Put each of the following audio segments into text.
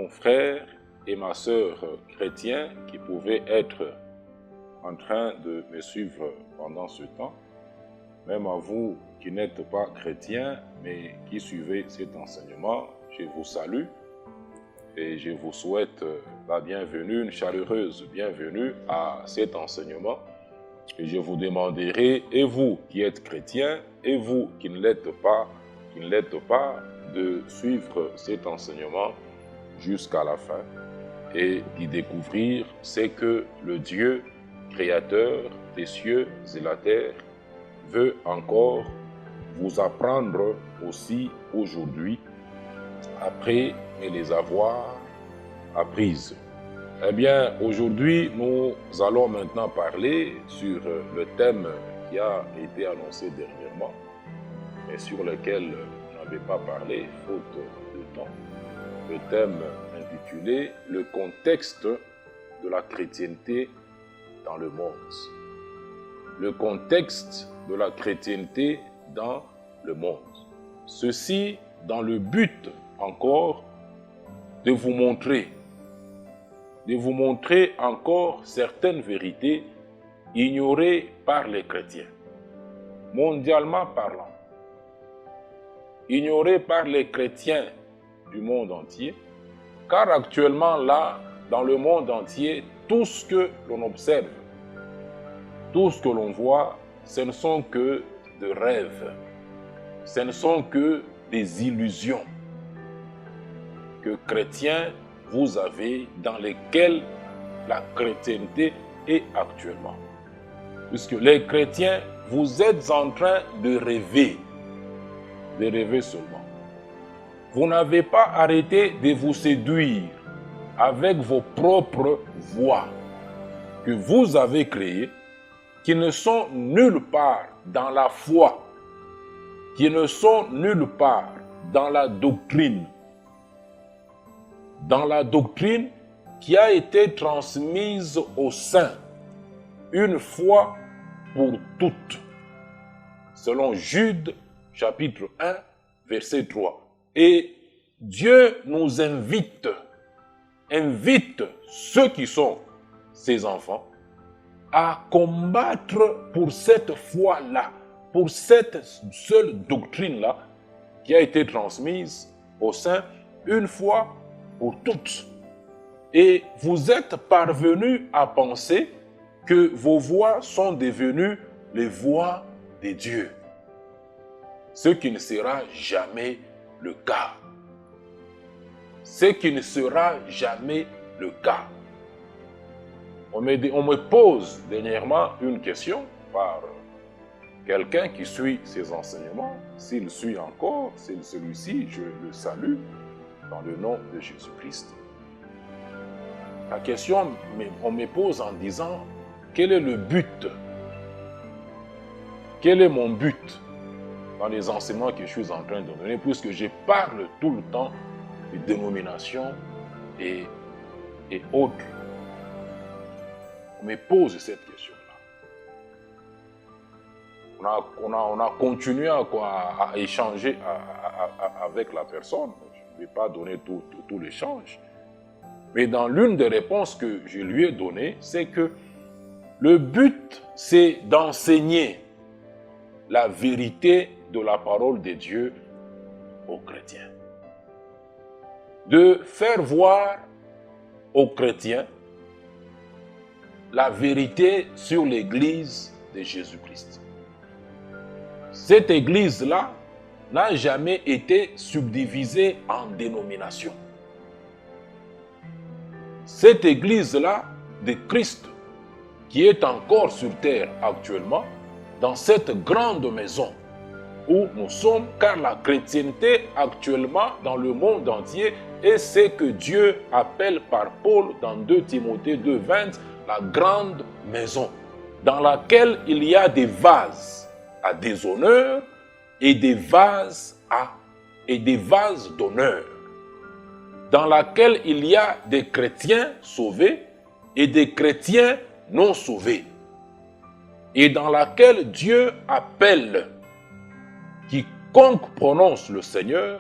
mon frère et ma sœur chrétiens qui pouvaient être en train de me suivre pendant ce temps, même à vous qui n'êtes pas chrétiens, mais qui suivez cet enseignement, je vous salue et je vous souhaite la bienvenue, une chaleureuse bienvenue à cet enseignement. Et je vous demanderai, et vous qui êtes chrétiens, et vous qui ne l'êtes pas, de suivre cet enseignement jusqu'à la fin et d'y découvrir ce que le Dieu créateur des cieux et la terre veut encore vous apprendre aussi aujourd'hui, après les avoir apprises. Eh bien, aujourd'hui, nous allons maintenant parler sur le thème qui a été annoncé dernièrement, mais sur lequel on n'avait pas parlé, faute de temps. Le thème intitulé « Le contexte de la chrétienté dans le monde ». Le contexte de la chrétienté dans le monde. Ceci dans le but encore de vous montrer encore certaines vérités ignorées par les chrétiens, mondialement parlant, ignorées par les chrétiens du monde entier, car actuellement là, dans le monde entier, tout ce que l'on observe, tout ce que l'on voit, ce ne sont que de rêves, ce ne sont que des illusions que chrétiens vous avez dans lesquelles la chrétienté est actuellement. Puisque les chrétiens, vous êtes en train de rêver seulement. Vous n'avez pas arrêté de vous séduire avec vos propres voies que vous avez créées, qui ne sont nulle part dans la foi, qui ne sont nulle part dans la doctrine qui a été transmise aux saints une fois pour toutes, selon Jude chapitre 1, verset 3. Et Dieu nous invite ceux qui sont ses enfants à combattre pour cette foi-là, pour cette seule doctrine-là qui a été transmise aux saints une fois pour toutes. Et vous êtes parvenus à penser que vos voix sont devenues les voix de Dieu. Ce qui ne sera jamais le cas. Ce qui ne sera jamais le cas. On me pose dernièrement une question par quelqu'un qui suit ces enseignements. S'il suit encore, celui-ci, je le salue dans le nom de Jésus-Christ. La question, on me pose en disant, quel est le but? Quel est mon but dans les enseignements que je suis en train de donner, puisque je parle tout le temps de dénominations et autres. On me pose cette question-là. On a continué à échanger avec la personne. Je ne vais pas donner tout l'échange. Mais dans l'une des réponses que je lui ai données, c'est que le but, c'est d'enseigner la vérité de la parole de Dieu aux chrétiens. De faire voir aux chrétiens la vérité sur l'Église de Jésus-Christ. Cette Église-là n'a jamais été subdivisée en dénominations. Cette Église-là de Christ, qui est encore sur terre actuellement, dans cette grande maison où nous sommes, car la chrétienté actuellement dans le monde entier est ce que Dieu appelle par Paul dans 2 Timothée 2,20, la grande maison, dans laquelle il y a des vases à déshonneur et des vases d'honneur, dans laquelle il y a des chrétiens sauvés et des chrétiens non sauvés, et dans laquelle Dieu appelle quiconque prononce le Seigneur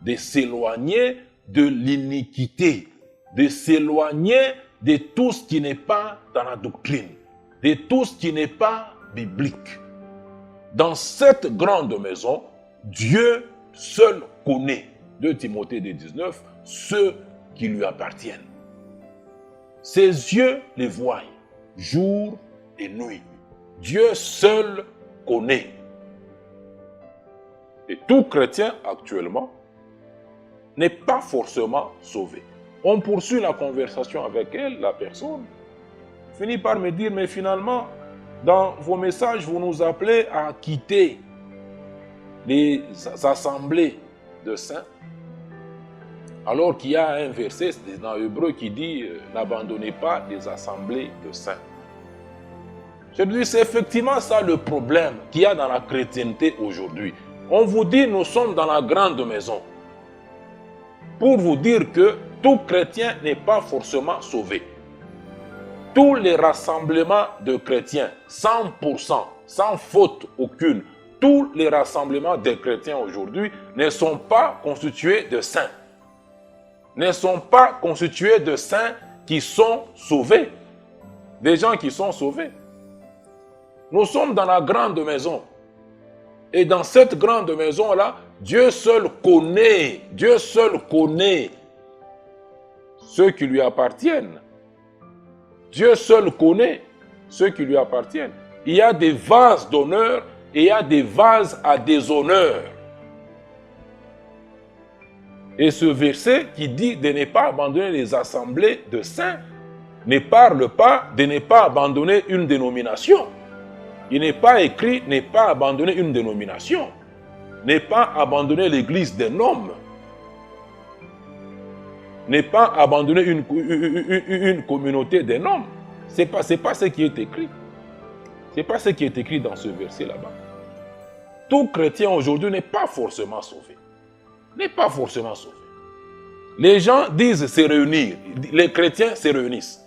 de s'éloigner de l'iniquité, de s'éloigner de tout ce qui n'est pas dans la doctrine, de tout ce qui n'est pas biblique. Dans cette grande maison, Dieu seul connaît, 2 Timothée 2,19, ceux qui lui appartiennent. Ses yeux les voient, jour et nuit. Dieu seul connaît. Et tout chrétien actuellement n'est pas forcément sauvé. On poursuit la conversation avec elle, la personne finit par me dire, mais finalement, dans vos messages, vous nous appelez à quitter les assemblées de saints, alors qu'il y a un verset dans Hébreu qui dit « N'abandonnez pas les assemblées de saints ». Je dis, c'est effectivement ça le problème qu'il y a dans la chrétienté aujourd'hui. On vous dit, nous sommes dans la grande maison. Pour vous dire que tout chrétien n'est pas forcément sauvé. Tous les rassemblements de chrétiens, 100%, sans faute aucune, tous les rassemblements de chrétiens aujourd'hui ne sont pas constitués de saints. Ne sont pas constitués de saints qui sont sauvés. Des gens qui sont sauvés. Nous sommes dans la grande maison. Et dans cette grande maison-là, Dieu seul connaît ceux qui lui appartiennent. Dieu seul connaît ceux qui lui appartiennent. Il y a des vases d'honneur et il y a des vases à déshonneur. Et ce verset qui dit de ne pas abandonner les assemblées de saints ne parle pas de ne pas abandonner une dénomination. Il n'est pas écrit ne pas abandonner une dénomination, ne pas abandonner l'église d'un homme, ne pas abandonner une communauté d'un homme. Ce n'est pas ce qui est écrit. Ce n'est pas ce qui est écrit dans ce verset là-bas. Tout chrétien aujourd'hui n'est pas forcément sauvé. N'est pas forcément sauvé. Les gens disent se réunir. Les chrétiens se réunissent.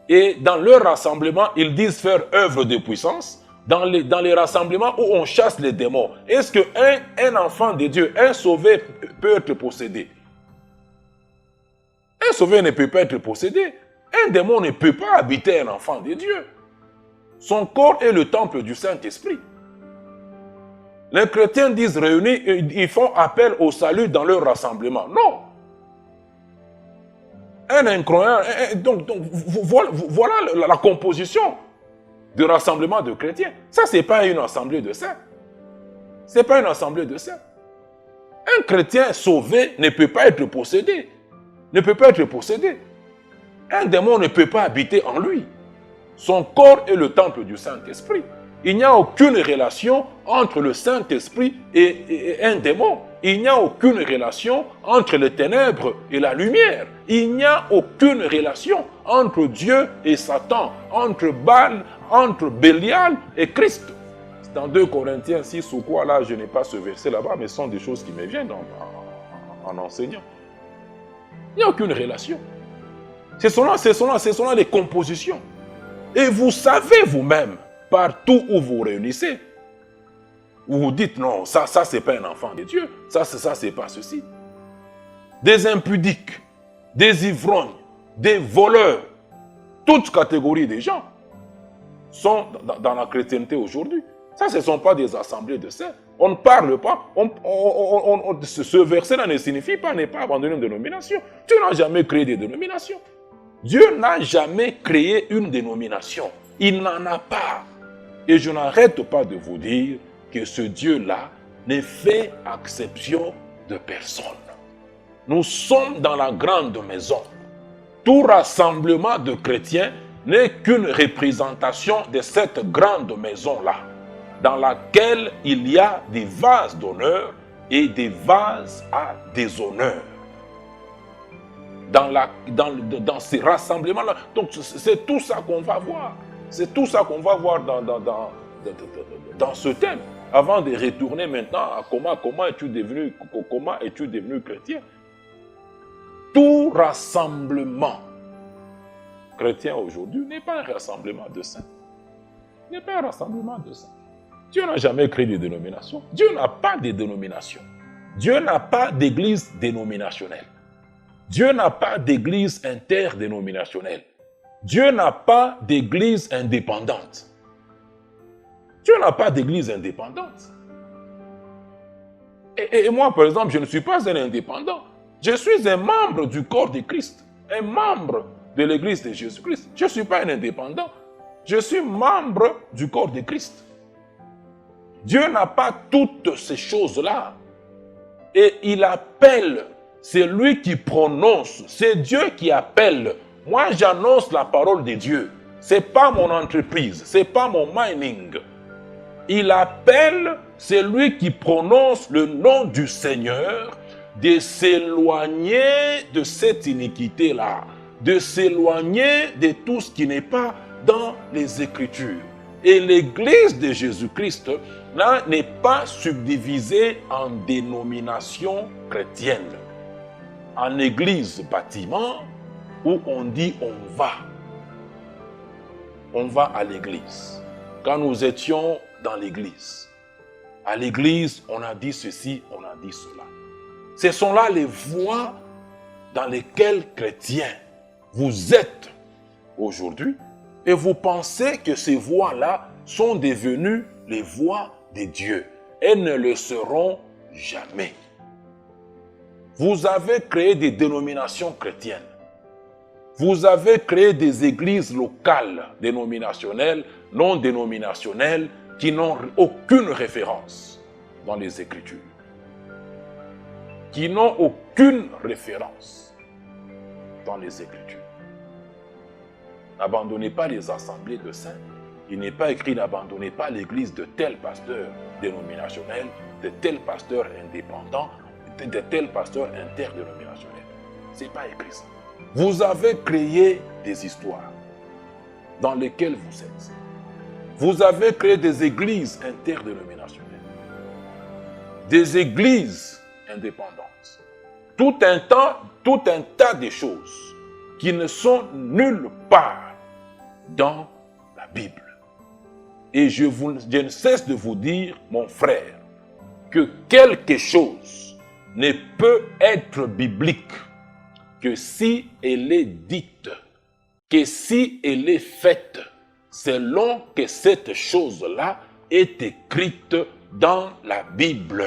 Et dans leur rassemblement, ils disent faire œuvre de puissance. Dans les rassemblements où on chasse les démons, est-ce qu'un enfant de Dieu, un sauvé peut être possédé? Un sauvé ne peut pas être possédé. Un démon ne peut pas habiter un enfant de Dieu. Son corps est le temple du Saint-Esprit. Les chrétiens disent réunis, ils font appel au salut dans leur rassemblement. Non. Un incroyant, donc voilà la composition du rassemblement de chrétiens. Ça, ce n'est pas une assemblée de saints. Ce n'est pas une assemblée de saints. Un chrétien sauvé ne peut pas être possédé. Ne peut pas être possédé. Un démon ne peut pas habiter en lui. Son corps est le temple du Saint-Esprit. Il n'y a aucune relation entre le Saint-Esprit et un démon. Il n'y a aucune relation entre les ténèbres et la lumière. Il n'y a aucune relation entre Dieu et Satan, entre Baal, entre Bélial et Christ. C'est dans 2 Corinthiens 6 ou quoi, là, je n'ai pas ce verset là-bas, mais ce sont des choses qui me viennent en enseignant. Il n'y a aucune relation. Ce sont là les compositions. Et vous savez vous-même, partout où vous réunissez, où vous dites non, ça c'est pas un enfant de Dieu, ça c'est pas ceci. Des impudiques, des ivrognes, des voleurs, toutes catégories de gens sont dans la chrétienté aujourd'hui. Ça, ce ne sont pas des assemblées de saints. On ne parle pas. Ce verset-là ne signifie pas ne pas abandonner une dénomination. Dieu n'a jamais créé des dénominations. Dieu n'a jamais créé une dénomination. Il n'en a pas. Et je n'arrête pas de vous dire que ce Dieu-là ne fait exception de personne. Nous sommes dans la grande maison. Tout rassemblement de chrétiens n'est qu'une représentation de cette grande maison-là, dans laquelle il y a des vases d'honneur et des vases à déshonneur. Dans ces rassemblements-là. Donc c'est tout ça qu'on va voir. C'est tout ça qu'on va voir dans ce thème. Avant de retourner maintenant à comment es-tu devenu chrétien. Tout rassemblement chrétien aujourd'hui n'est pas un rassemblement de saints. N'est pas un rassemblement de saints. Dieu n'a jamais créé de dénomination. Dieu n'a pas de dénomination. Dieu n'a pas d'église dénominationnelle. Dieu n'a pas d'église interdénominationnelle. Dieu n'a pas d'église indépendante. Dieu n'a pas d'église indépendante. Et moi, par exemple, je ne suis pas un indépendant. Je suis un membre du corps de Christ, un membre de l'église de Jésus-Christ. Je ne suis pas un indépendant. Je suis membre du corps de Christ. Dieu n'a pas toutes ces choses-là. Et il appelle, c'est lui qui prononce, c'est Dieu qui appelle. Moi, j'annonce la parole de Dieu. Ce n'est pas mon entreprise, ce n'est pas mon mining. Il appelle, c'est lui qui prononce le nom du Seigneur, de s'éloigner de cette iniquité-là, de s'éloigner de tout ce qui n'est pas dans les Écritures. Et l'Église de Jésus-Christ là n'est pas subdivisée en dénominations chrétiennes, en église bâtiment où on dit on va. On va à l'église. Quand nous étions dans l'église, à l'église, on a dit ceci, on a dit cela. Ce sont là les voies dans lesquelles, chrétiens, vous êtes aujourd'hui et vous pensez que ces voies-là sont devenues les voies de Dieu. Elles ne le seront jamais. Vous avez créé des dénominations chrétiennes. Vous avez créé des églises locales, dénominationnelles, non dénominationnelles, qui n'ont aucune référence dans les Écritures. Qui n'ont aucune référence dans les Écritures. N'abandonnez pas les assemblées de saints. Il n'est pas écrit n'abandonnez pas l'église de tel pasteur dénominationnel, de tel pasteur indépendant, de tel pasteur interdénominationnel. Ce n'est pas écrit ça. Vous avez créé des histoires dans lesquelles vous êtes. Vous avez créé des églises interdénominationnelles, des églises indépendantes. Tout un tas de choses qui ne sont nulle part dans la Bible. Et je ne cesse de vous dire, mon frère, que quelque chose ne peut être biblique que si elle est dite, que si elle est faite, selon que cette chose-là est écrite dans la Bible.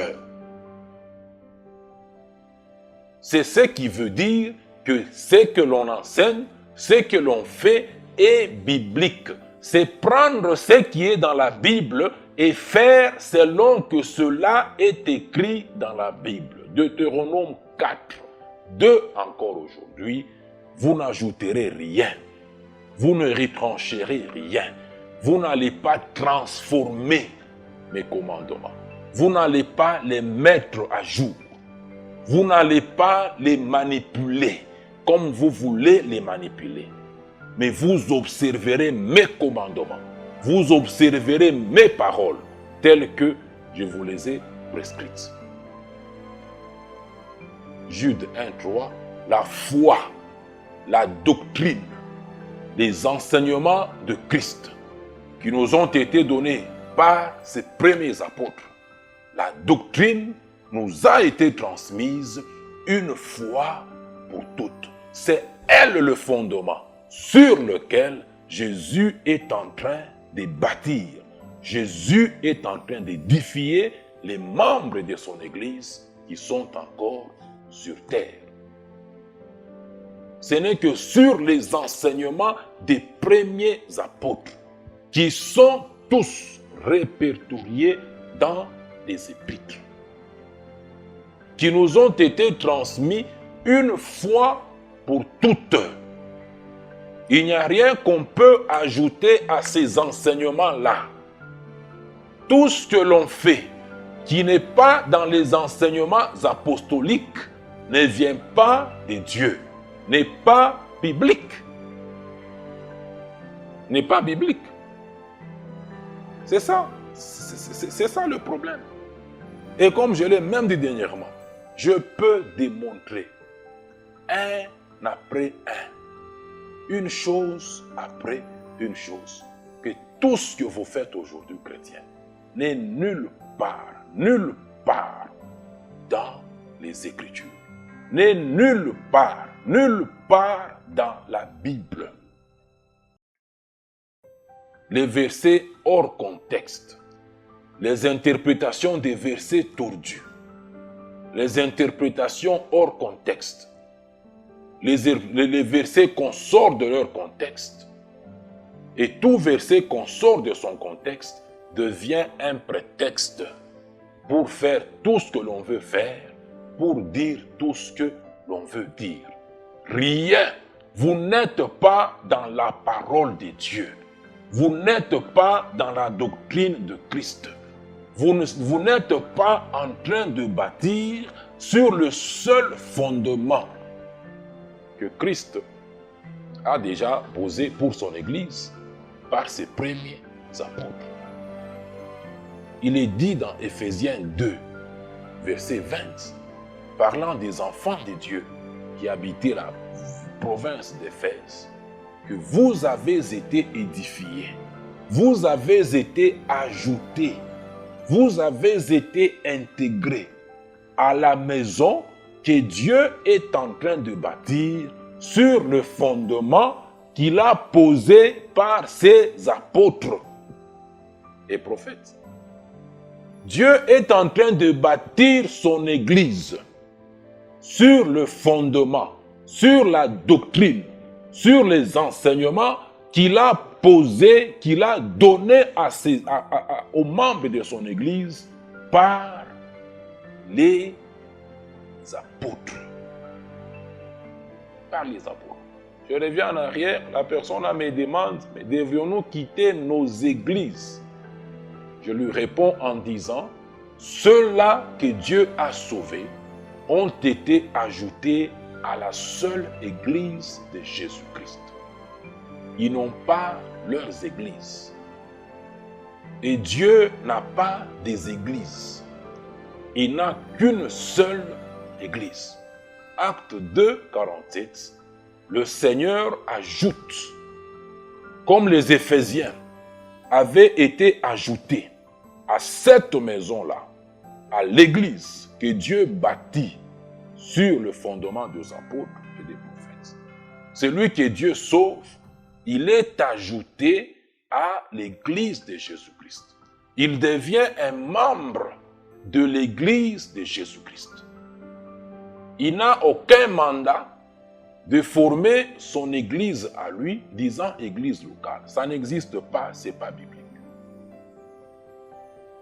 C'est ce qui veut dire que ce que l'on enseigne, ce que l'on fait est biblique. C'est prendre ce qui est dans la Bible et faire selon que cela est écrit dans la Bible. Deutéronome 4, 2 encore aujourd'hui, vous n'ajouterez rien. Vous ne retrancherez rien. Vous n'allez pas transformer mes commandements. Vous n'allez pas les mettre à jour. Vous n'allez pas les manipuler comme vous voulez les manipuler. Mais vous observerez mes commandements. Vous observerez mes paroles telles que je vous les ai prescrites. Jude 1:3, la foi, la doctrine, les enseignements de Christ qui nous ont été donnés par ses premiers apôtres. La doctrine nous a été transmise une fois pour toutes. C'est elle le fondement sur lequel Jésus est en train de bâtir. Jésus est en train d'édifier les membres de son Église qui sont encore sur terre. Ce n'est que sur les enseignements des premiers apôtres qui sont tous répertoriés dans les épîtres, qui nous ont été transmis une fois pour toutes. Il n'y a rien qu'on peut ajouter à ces enseignements-là. Tout ce que l'on fait qui n'est pas dans les enseignements apostoliques ne vient pas de Dieu, n'est pas biblique. N'est pas biblique. C'est ça. C'est ça le problème. Et comme je l'ai même dit dernièrement, je peux démontrer un après un, une chose après une chose, que tout ce que vous faites aujourd'hui, chrétiens, n'est nulle part dans les Écritures, n'est nulle part nulle part dans la Bible. Les versets hors contexte, les interprétations des versets tordus, les interprétations hors contexte, les versets qu'on sort de leur contexte, et tout verset qu'on sort de son contexte devient un prétexte pour faire tout ce que l'on veut faire, pour dire tout ce que l'on veut dire. Rien. Vous n'êtes pas dans la parole de Dieu. Vous n'êtes pas dans la doctrine de Christ. Vous n'êtes pas en train de bâtir sur le seul fondement que Christ a déjà posé pour son Église par ses premiers apôtres. Il est dit dans Éphésiens 2, verset 20, parlant des enfants de Dieu qui habitaient la province d'Éphèse, que vous avez été édifiés, vous avez été ajoutés, vous avez été intégrés à la maison que Dieu est en train de bâtir sur le fondement qu'il a posé par ses apôtres et prophètes. Dieu est en train de bâtir son Église sur le fondement, sur la doctrine, sur les enseignements qu'il a posés, qu'il a donnés aux membres de son Église par les apôtres. Par les apôtres. Je reviens en arrière, la personne me demande, mais devions-nous quitter nos églises? Je lui réponds en disant, ceux-là que Dieu a sauvés ont été ajoutés à la seule église de Jésus-Christ. Ils n'ont pas leurs églises. Et Dieu n'a pas des églises. Il n'a qu'une seule église. Acte 2, 47. Le Seigneur ajoute, comme les Éphésiens avaient été ajoutés à cette maison-là, à l'église que Dieu bâtit sur le fondement des apôtres et des prophètes. Celui que Dieu sauve, il est ajouté à l'église de Jésus-Christ. Il devient un membre de l'église de Jésus-Christ. Il n'a aucun mandat de former son église à lui, disant église locale. Ça n'existe pas, ce n'est pas biblique.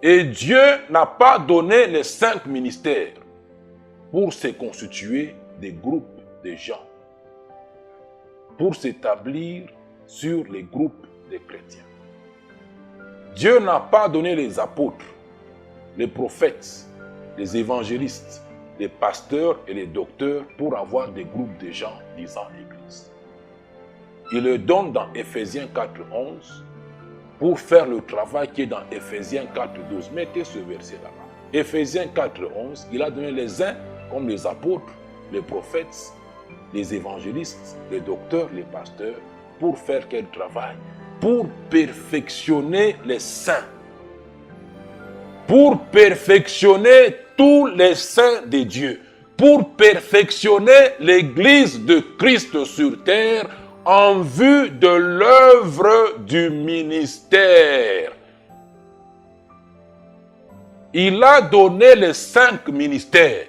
Et Dieu n'a pas donné les 5 ministères pour se constituer des groupes de gens, pour s'établir sur les groupes des chrétiens. Dieu n'a pas donné les apôtres, les prophètes, les évangélistes, les pasteurs et les docteurs pour avoir des groupes de gens disant Église. Il le donne dans Éphésiens 4.11 pour faire le travail qui est dans Éphésiens 4.12. Mettez ce verset là-bas. Éphésiens 4.11, il a donné les uns comme les apôtres, les prophètes, les évangélistes, les docteurs, les pasteurs, pour faire quel travail? Pour perfectionner les saints. Pour perfectionner tous les saints de Dieu, pour perfectionner l'Église de Christ sur terre en vue de l'œuvre du ministère. Il a donné les 5 ministères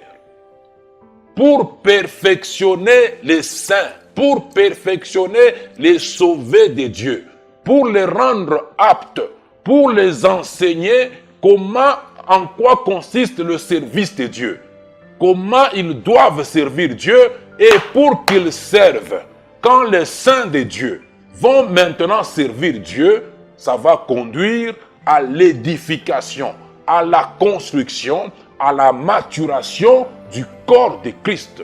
pour perfectionner les saints, pour perfectionner les sauvés de Dieu, pour les rendre aptes, pour les enseigner en quoi consiste le service de Dieu, comment ils doivent servir Dieu et pour qu'ils servent. Quand les saints de Dieu vont maintenant servir Dieu, ça va conduire à l'édification, à la construction, à la maturation du corps de Christ.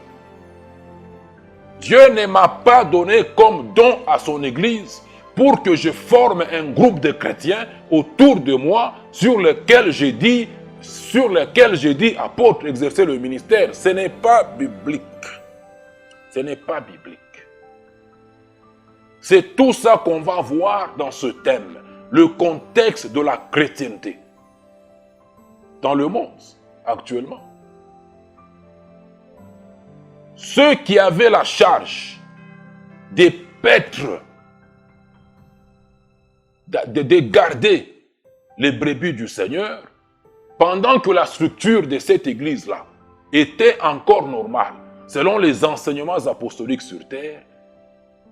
Dieu ne m'a pas donné comme don à son Église pour que je forme un groupe de chrétiens autour de moi sur lequel j'ai dit, apôtre, exercer le ministère. Ce n'est pas biblique. Ce n'est pas biblique. C'est tout ça qu'on va voir dans ce thème, le contexte de la chrétienté dans le monde actuellement. ceux qui avaient la charge de paître, de garder les brebis du Seigneur, pendant que la structure de cette église-là était encore normale, selon les enseignements apostoliques sur terre,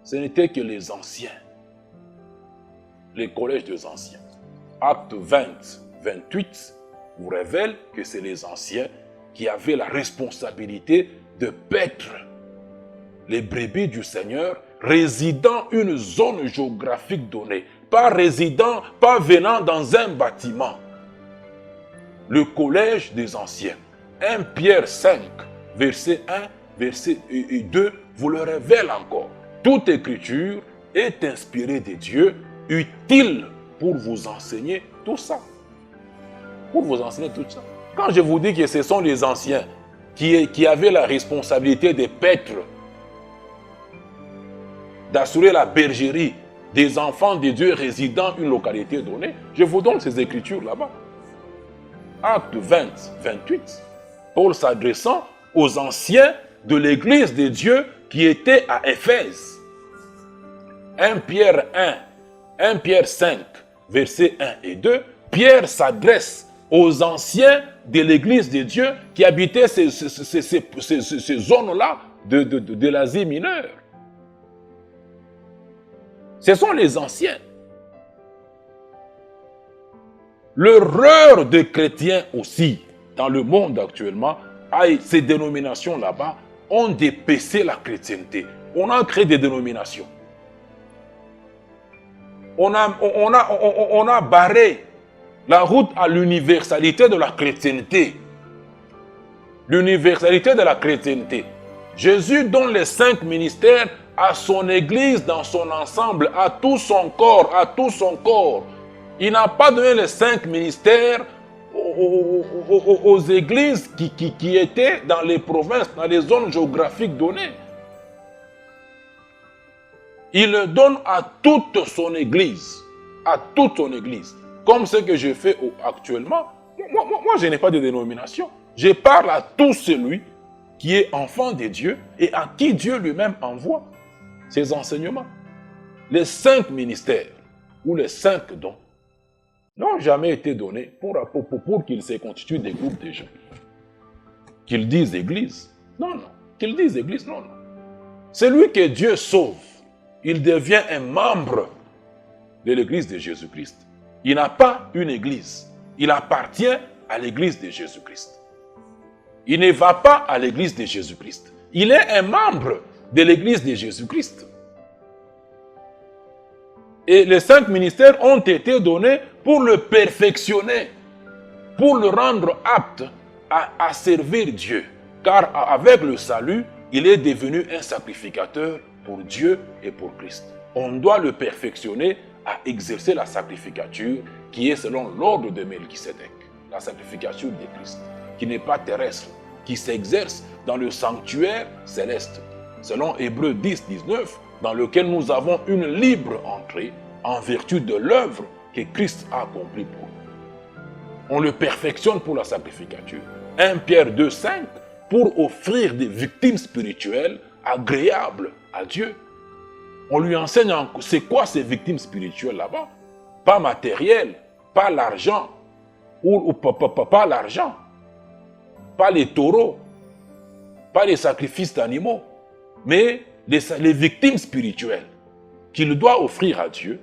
ce n'était que les anciens, les collèges des anciens. Acte 20, 28 vous révèle que c'est les anciens qui avaient la responsabilité de paître les brebis du Seigneur, résidant une zone géographique donnée, pas résidant, pas venant dans un bâtiment. Le collège des anciens. 1 Pierre 5, verset 1, verset 2, vous le révèle encore. Toute écriture est inspirée de Dieu, utile pour vous enseigner tout ça. Pour vous enseigner tout ça. Quand je vous dis que ce sont les anciens qui avaient la responsabilité des paîtres, d'assurer la bergerie des enfants de Dieu résidant une localité donnée, je vous donne ces écritures là-bas. Acte 20, 28. Paul s'adressant aux anciens de l'église de Dieu qui était à Éphèse. 1 Pierre 5, versets 1 et 2, Pierre s'adresse aux anciens de l'église de Dieu qui habitaient ces zones-là de l'Asie mineure. Ce sont les anciens. L'erreur des chrétiens aussi, dans le monde actuellement, ces dénominations là-bas ont dépecé la chrétienté. On a créé des dénominations. On a barré la route à l'universalité de la chrétienté. L'universalité de la chrétienté. Jésus donne les 5 ministères à son église dans son ensemble, à tout son corps, à tout son corps. Il n'a pas donné les 5 ministères aux églises qui étaient dans les provinces, dans les zones géographiques données. Il le donne à toute son église. À toute son église. Comme ce que je fais actuellement. Moi, je n'ai pas de dénomination. Je parle à tout celui qui est enfant de Dieu et à qui Dieu lui-même envoie ses enseignements. Les 5 ministères ou les 5 dons n'ont jamais été donnés pour qu'ils se constituent des groupes de gens. Qu'ils disent église. Non, non. Qu'ils disent église. Non, non. Celui que Dieu sauve, il devient un membre de l'église de Jésus-Christ. Il n'a pas une église. Il appartient à l'église de Jésus-Christ. Il ne va pas à l'église de Jésus-Christ. Il est un membre de l'église de Jésus-Christ. Et les 5 ministères ont été donnés pour le perfectionner, pour le rendre apte à servir Dieu. Car avec le salut, il est devenu un sacrificateur pour Dieu et pour Christ. On doit le perfectionner à exercer la sacrificature qui est selon l'ordre de Melchisédek. La sacrificature de Christ, qui n'est pas terrestre, qui s'exerce dans le sanctuaire céleste. Selon Hébreux 10, 19, dans lequel nous avons une libre entrée en vertu de l'œuvre que Christ a accomplie pour nous. On le perfectionne pour la sacrificature. 1 Pierre 2, 5, pour offrir des victimes spirituelles agréables à Dieu. On lui enseigne c'est quoi ces victimes spirituelles là-bas. Pas matériel, pas l'argent, pas l'argent, pas les taureaux, pas les sacrifices d'animaux, mais les victimes spirituelles qu'il doit offrir à Dieu.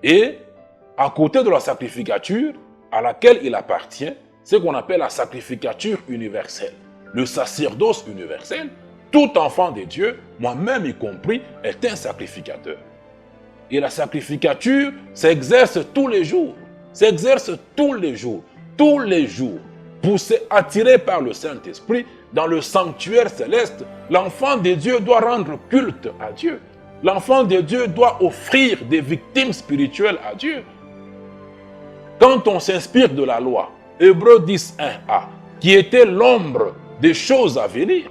Et à côté de la sacrificature à laquelle il appartient, ce qu'on appelle la sacrificature universelle. Le sacerdoce universel, tout enfant de Dieu, moi-même y compris, est un sacrificateur. Et la sacrificature s'exerce tous les jours. S'exerce tous les jours. Tous les jours. Poussé, attiré par le Saint-Esprit, dans le sanctuaire céleste, l'enfant de Dieu doit rendre culte à Dieu. L'enfant de Dieu doit offrir des victimes spirituelles à Dieu. Quand on s'inspire de la loi, Hébreux 10, 1a, qui était l'ombre des choses à venir,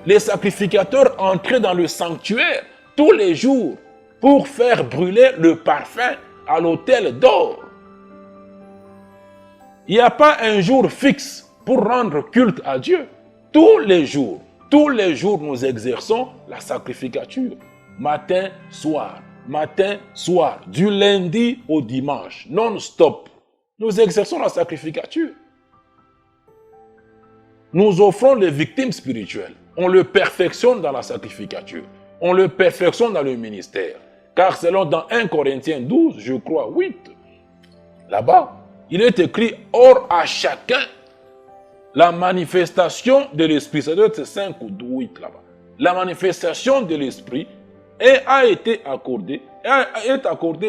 les sacrificateurs entraient dans le sanctuaire tous les jours pour faire brûler le parfum à l'autel d'or. Il n'y a pas un jour fixe pour rendre culte à Dieu. Tous les jours, Tous les jours, nous exerçons la sacrificature. Matin, soir, du lundi au dimanche, non-stop. Nous exerçons la sacrificature. Nous offrons les victimes spirituelles. On le perfectionne dans la sacrificature. On le perfectionne dans le ministère. Car selon dans 1 Corinthiens 12, je crois 8, là-bas, il est écrit « Or à chacun la manifestation de l'Esprit ». Ça doit être 5 ou 8 là-bas. La manifestation de l'Esprit est accordée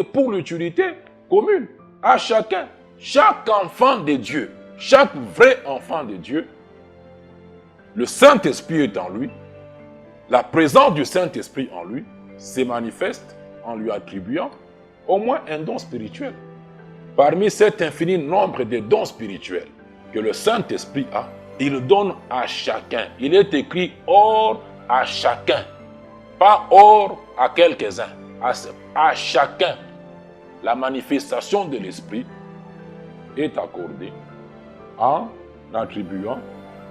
pour l'utilité commune à chacun. Chaque enfant de Dieu, chaque vrai enfant de Dieu, le Saint-Esprit est en lui, la présence du Saint-Esprit en lui se manifeste en lui attribuant au moins un don spirituel. Parmi cet infini nombre de dons spirituels que le Saint-Esprit a, il donne à chacun. Il est écrit « or à chacun », pas « or à quelques-uns », à chacun. La manifestation de l'Esprit est accordée en attribuant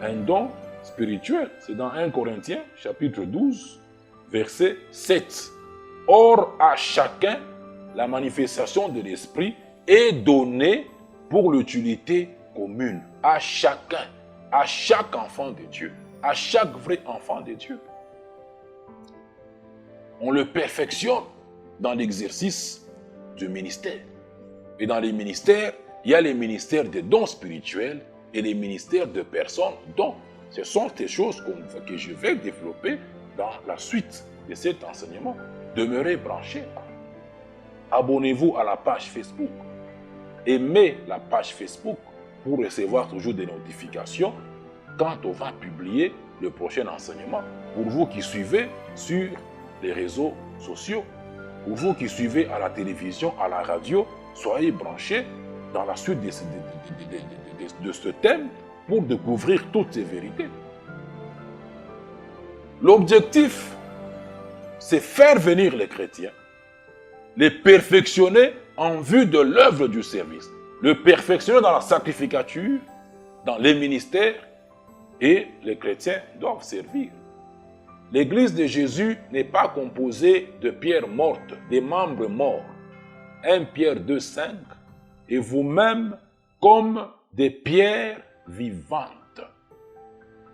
un don spirituel. C'est dans 1 Corinthiens, chapitre 12, verset 7. Or, à chacun, la manifestation de l'Esprit est donnée pour l'utilité commune. À chacun, à chaque enfant de Dieu, à chaque vrai enfant de Dieu. On le perfectionne dans l'exercice du ministère. Et dans les ministères, il y a les ministères de dons spirituels et les ministères de personnes dont ce sont des choses que je vais développer dans la suite de cet enseignement. Demeurez branchés. Abonnez-vous à la page Facebook. Aimez la page Facebook pour recevoir toujours des notifications quand on va publier le prochain enseignement. Pour vous qui suivez sur les réseaux sociaux, pour vous qui suivez à la télévision, à la radio, soyez branchés dans la suite de ce thème pour découvrir toutes ces vérités. L'objectif, c'est faire venir les chrétiens, les perfectionner en vue de l'œuvre du service, le perfectionner dans la sacrificature, dans les ministères, et les chrétiens doivent servir. L'Église de Jésus n'est pas composée de pierres mortes, des membres morts. 1 Pierre 2, 5, et vous-même comme des pierres vivantes.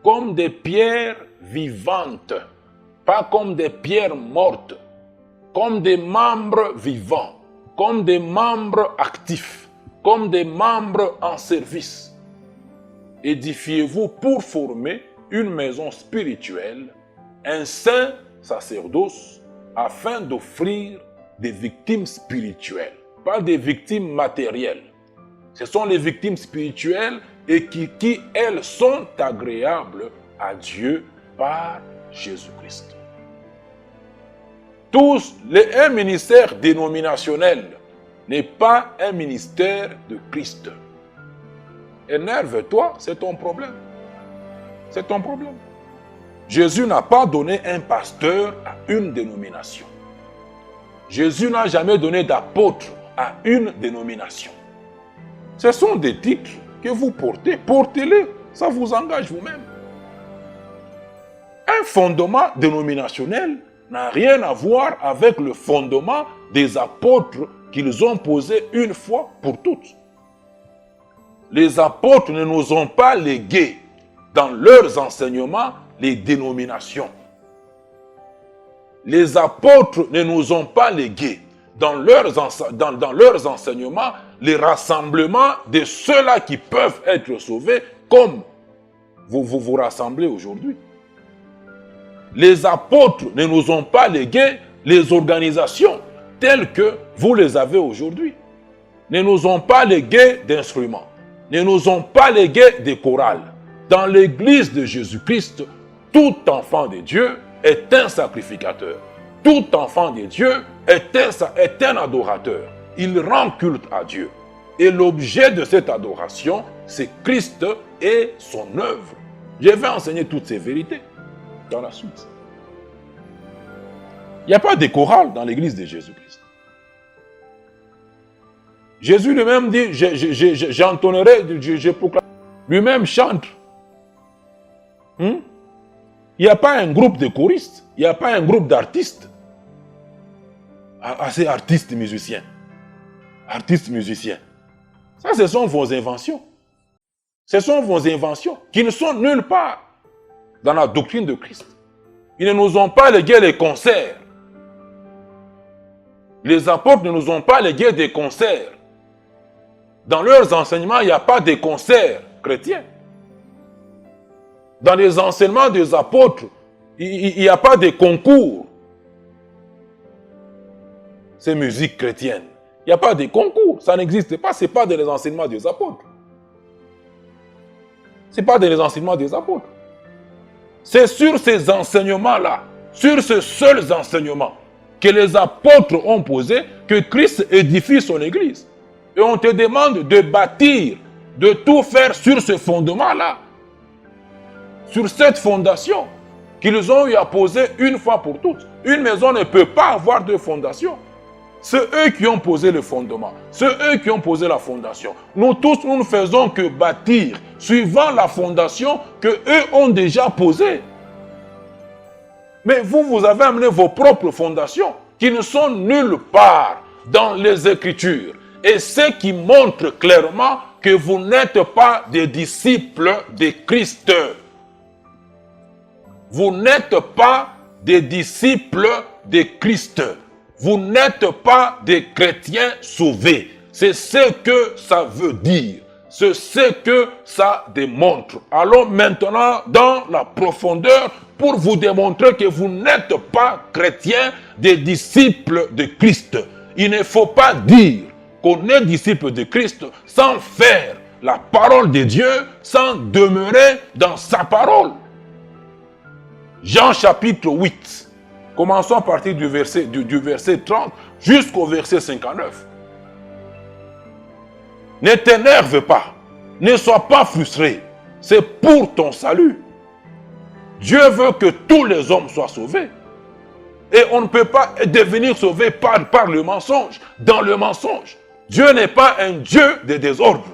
Comme des pierres vivantes, pas comme des pierres mortes, comme des membres vivants, comme des membres actifs, comme des membres en service. Édifiez-vous pour former une maison spirituelle, un saint sacerdoce, afin d'offrir des victimes spirituelles, pas des victimes matérielles. Ce sont les victimes spirituelles et qui elles, sont agréables à Dieu par Jésus-Christ. Un ministère dénominationnel n'est pas un ministère de Christ. Énerve-toi, c'est ton problème. C'est ton problème. Jésus n'a pas donné un pasteur à une dénomination. Jésus n'a jamais donné d'apôtre à une dénomination. Ce sont des titres que vous portez. Portez-les, ça vous engage vous-même. Un fondement dénominationnel n'a rien à voir avec le fondement des apôtres qu'ils ont posé une fois pour toutes. Les apôtres ne nous ont pas légué dans leurs enseignements les dénominations. Les apôtres ne nous ont pas légué dans leurs enseignements les rassemblements de ceux-là qui peuvent être sauvés comme vous rassemblez aujourd'hui. Les apôtres ne nous ont pas légué les organisations telles que vous les avez aujourd'hui. Ne nous ont pas légué d'instruments. Ne nous ont pas légué des chorales. Dans l'église de Jésus-Christ, tout enfant de Dieu est un sacrificateur. Tout enfant de Dieu est un adorateur. Il rend culte à Dieu. Et l'objet de cette adoration, c'est Christ et son œuvre. Je vais enseigner toutes ces vérités dans la suite. Il n'y a pas de chorale dans l'église de Jésus-Christ. Jésus lui-même dit, j'entonnerai, je proclame. Lui-même chante. Il n'y a pas un groupe de choristes. Il n'y a pas un groupe d'artistes. C'est artistes musiciens. Artistes musiciens. Ça, ce sont vos inventions. Ce sont vos inventions qui ne sont nulle part dans la doctrine de Christ. Ils ne nous ont pas légué les concerts. Les apôtres ne nous ont pas légué des concerts. Dans leurs enseignements, il n'y a pas de concerts chrétiens. Dans les enseignements des apôtres, il n'y a pas de concours. C'est musique chrétienne. Il n'y a pas de concours. Ça n'existe pas. Ce n'est pas dans les enseignements des apôtres. Ce n'est pas dans les enseignements des apôtres. C'est sur ces enseignements-là, sur ces seuls enseignements, que les apôtres ont posé, que Christ édifie son Église. Et on te demande de bâtir, de tout faire sur ce fondement-là. Sur cette fondation qu'ils ont eu à poser une fois pour toutes. Une maison ne peut pas avoir de fondation. C'est eux qui ont posé le fondement. C'est eux qui ont posé la fondation. Nous tous, nous ne faisons que bâtir, suivant la fondation que eux ont déjà posée. Mais vous, vous avez amené vos propres fondations qui ne sont nulle part dans les Écritures. Et ce qui montre clairement que vous n'êtes pas des disciples de Christ. Vous n'êtes pas des disciples de Christ. Vous n'êtes pas des chrétiens sauvés. C'est ce que ça veut dire. C'est ce que ça démontre. Allons maintenant dans la profondeur pour vous démontrer que vous n'êtes pas chrétiens, des disciples de Christ. Il ne faut pas dire qu'on est disciple de Christ sans faire la parole de Dieu, sans demeurer dans sa parole. Jean chapitre 8. Commençons à partir du verset 30 jusqu'au verset 59. Ne t'énerve pas, ne sois pas frustré, c'est pour ton salut. Dieu veut que tous les hommes soient sauvés. Et on ne peut pas devenir sauvé par le mensonge, dans le mensonge. Dieu n'est pas un Dieu de désordre.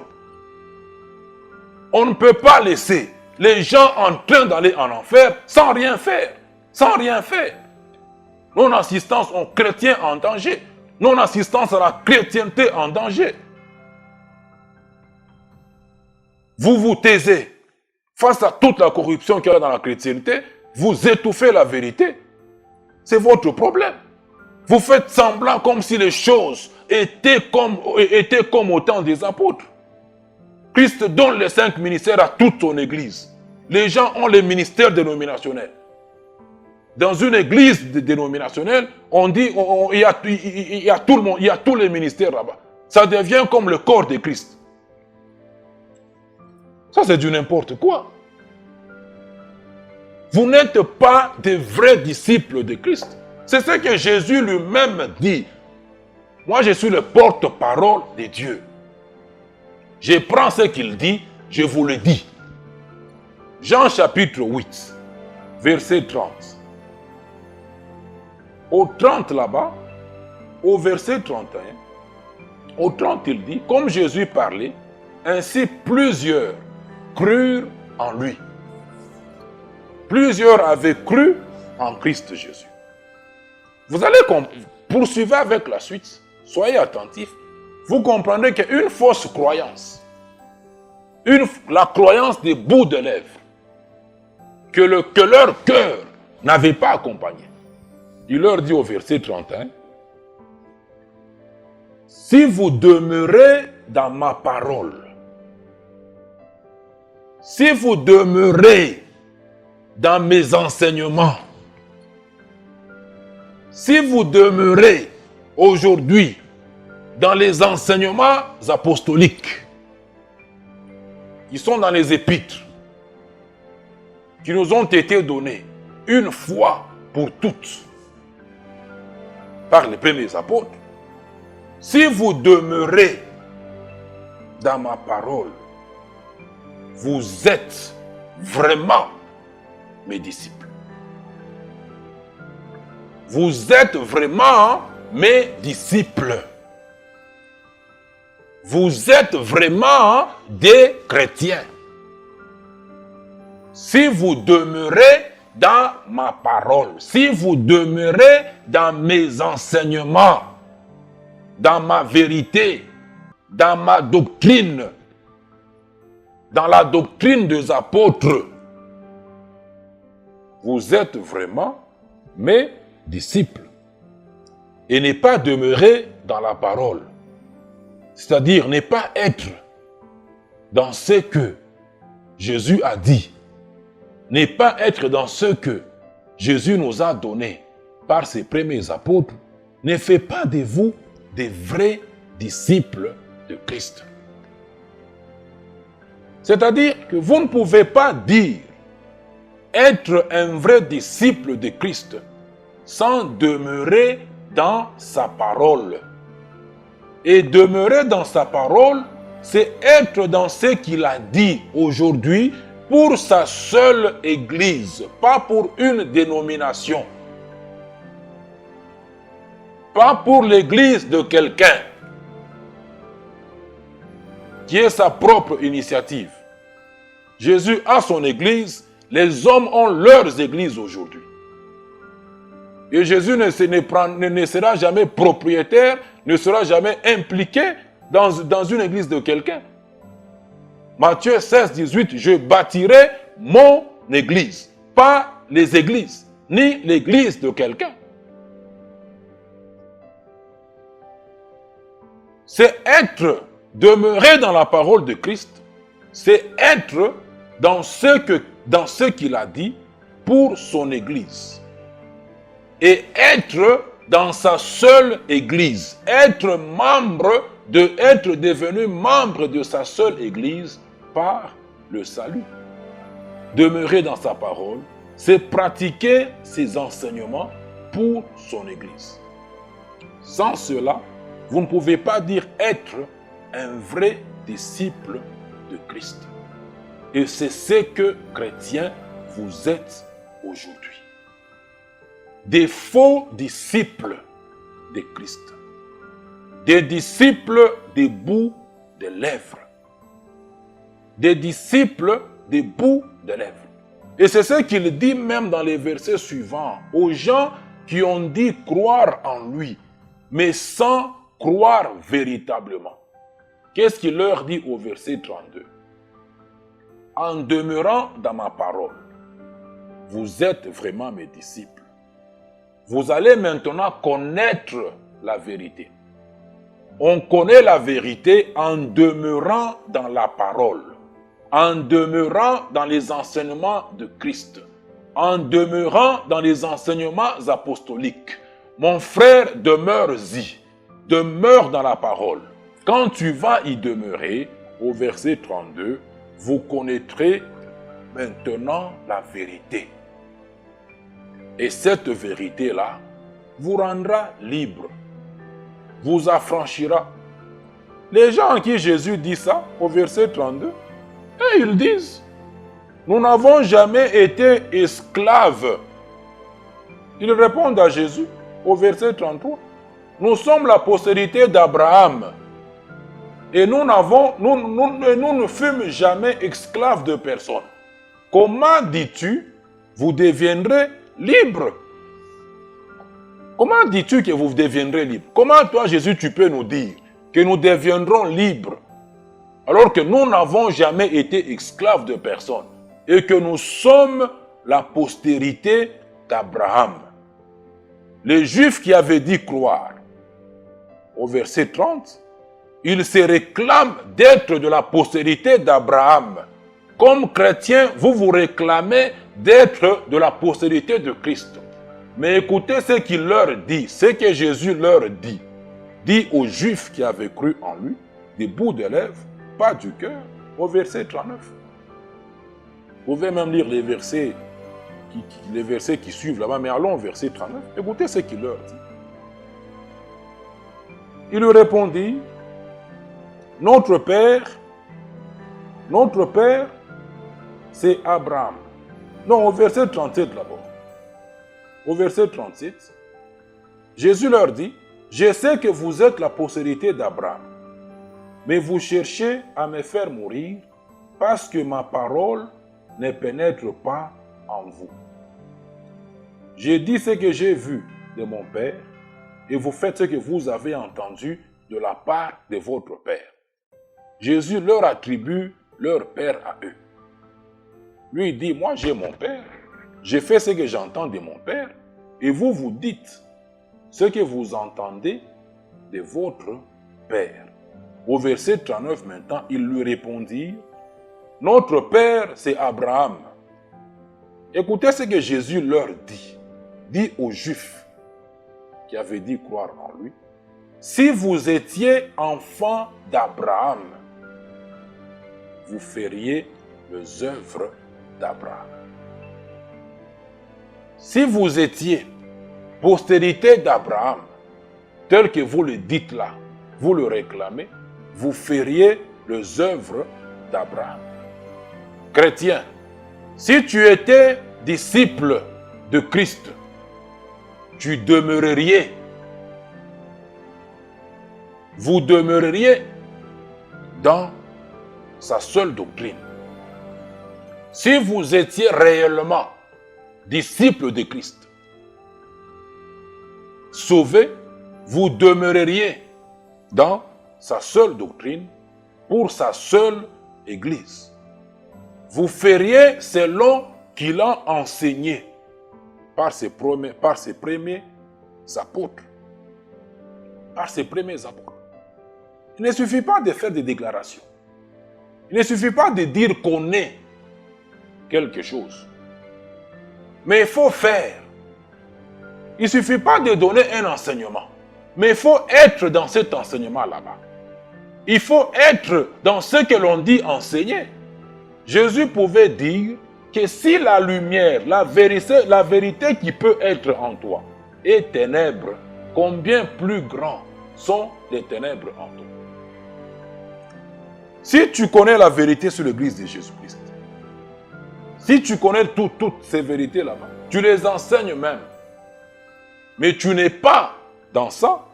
On ne peut pas laisser les gens en train d'aller en enfer sans rien faire. Sans rien faire. Non-assistance aux chrétiens en danger. Non-assistance à la chrétienté en danger. Vous vous taisez face à toute la corruption qu'il y a dans la chrétienté. Vous étouffez la vérité. C'est votre problème. Vous faites semblant comme si les choses étaient comme au temps des apôtres. Christ donne les 5 ministères à toute son église. Les gens ont les ministères dénominationnels. Dans une église dénominationnelle, on dit il y a tout le monde, il y a tous les ministères là-bas. Ça devient comme le corps de Christ. Ça, c'est du n'importe quoi. Vous n'êtes pas des vrais disciples de Christ. C'est ce que Jésus lui-même dit. Moi, je suis le porte-parole de Dieu. Je prends ce qu'il dit, je vous le dis. Jean chapitre 8, verset 30. Au 30 là-bas, au verset 31, au 30 il dit, comme Jésus parlait, ainsi plusieurs crurent en lui. Plusieurs avaient cru en Christ Jésus. Vous allez poursuivre avec la suite. Soyez attentifs. Vous comprendrez qu'une fausse croyance, la croyance des bouts de lèvres, que leur cœur n'avait pas accompagné. Il leur dit au verset 31, « Si vous demeurez dans ma parole, si vous demeurez dans mes enseignements, si vous demeurez aujourd'hui dans les enseignements apostoliques qui sont dans les épîtres, qui nous ont été donnés une fois pour toutes par les premiers apôtres, si vous demeurez dans ma parole, vous êtes vraiment mes disciples. Vous êtes vraiment mes disciples. Vous êtes vraiment des chrétiens. Si vous demeurez dans ma parole, si vous demeurez dans mes enseignements, dans ma vérité, dans ma doctrine, dans la doctrine des apôtres, vous êtes vraiment mes disciples. Et ne pas demeurer dans la parole. C'est-à-dire ne pas être dans ce que Jésus a dit. Ne pas être dans ce que Jésus nous a donné par ses premiers apôtres. Ne fait pas de vous des vrais disciples de Christ. C'est-à-dire que vous ne pouvez pas dire être un vrai disciple de Christ sans demeurer dans sa parole. Et demeurer dans sa parole, c'est être dans ce qu'il a dit aujourd'hui pour sa seule église, pas pour une dénomination. Pas pour l'église de quelqu'un qui est sa propre initiative. Jésus a son église, les hommes ont leurs églises aujourd'hui. Et Jésus ne sera jamais propriétaire, ne sera jamais impliqué dans une église de quelqu'un. Matthieu 16, 18, je bâtirai mon église, pas les églises, ni l'église de quelqu'un. C'est demeurer dans la parole de Christ, c'est être dans ce qu'il a dit pour son église. Et être dans sa seule église, être devenu membre de sa seule église par le salut. Demeurer dans sa parole, c'est pratiquer ses enseignements pour son église. Sans cela, vous ne pouvez pas dire être un vrai disciple de Christ. Et c'est ce que, chrétiens, vous êtes aujourd'hui. Des faux disciples de Christ. Des disciples des bouts de lèvres. Des disciples des bouts de lèvres. Et c'est ce qu'il dit même dans les versets suivants aux gens qui ont dit croire en lui, mais sans croire véritablement. Qu'est-ce qu'il leur dit au verset 32? En demeurant dans ma parole, vous êtes vraiment mes disciples. Vous allez maintenant connaître la vérité. On connaît la vérité en demeurant dans la parole, en demeurant dans les enseignements de Christ, en demeurant dans les enseignements apostoliques. Mon frère, demeure-y, demeure dans la parole. Quand tu vas y demeurer, au verset 32, vous connaîtrez maintenant la vérité. Et cette vérité-là vous rendra libre, vous affranchira. Les gens à qui Jésus dit ça, au verset 32, et ils disent, nous n'avons jamais été esclaves. Ils répondent à Jésus, au verset 33, nous sommes la postérité d'Abraham. Et nous ne fûmes jamais esclaves de personne. Comment dis-tu, vous deviendrez libre? Comment dis-tu que vous deviendrez libre? Comment toi, Jésus, tu peux nous dire que nous deviendrons libres alors que nous n'avons jamais été esclaves de personne et que nous sommes la postérité d'Abraham? Les Juifs qui avaient dit croire, au verset 30, ils se réclament d'être de la postérité d'Abraham. Comme chrétiens, vous vous réclamez d'être de la postérité de Christ. Mais écoutez ce qu'il leur dit, ce que Jésus leur dit aux Juifs qui avaient cru en lui, des bouts de lèvres, pas du cœur, au verset 39. Vous pouvez même lire les versets qui suivent là-bas, mais allons au verset 39. Écoutez ce qu'il leur dit. Il lui répondit, notre Père, c'est Abraham. Non, au verset 37 d'abord. Au verset 37, Jésus leur dit, je sais que vous êtes la postérité d'Abraham, mais vous cherchez à me faire mourir parce que ma parole ne pénètre pas en vous. J'ai dit ce que j'ai vu de mon Père, et vous faites ce que vous avez entendu de la part de votre Père. Jésus leur attribue leur Père à eux. Lui dit, moi j'ai mon Père, j'ai fait ce que j'entends de mon Père, et vous vous dites ce que vous entendez de votre Père. Au verset 39 maintenant, ils lui répondirent, notre Père c'est Abraham. Écoutez ce que Jésus leur dit aux Juifs qui avaient dit croire en lui. Si vous étiez enfant d'Abraham, vous feriez les œuvres d'Abraham. Si vous étiez postérité d'Abraham, tel que vous le dites là, vous le réclamez, vous feriez les œuvres d'Abraham. Chrétien, si tu étais disciple de Christ, tu demeureriez, vous demeureriez dans sa seule doctrine. Si vous étiez réellement disciple de Christ, sauvé, vous demeureriez dans sa seule doctrine pour sa seule Église. Vous feriez selon qu'il a enseigné par ses premiers apôtres. Par ses premiers apôtres. Il ne suffit pas de faire des déclarations. Il ne suffit pas de dire qu'on est quelque chose. Mais il faut faire. Il ne suffit pas de donner un enseignement. Mais il faut être dans cet enseignement là-bas. Il faut être dans ce que l'on dit enseigner. Jésus pouvait dire que si la lumière, la vérité qui peut être en toi est ténèbres, combien plus grands sont les ténèbres en toi. Si tu connais la vérité sur l'Église de Jésus-Christ, si tu connais toutes ces vérités là-bas, tu les enseignes même, mais tu n'es pas dans ça,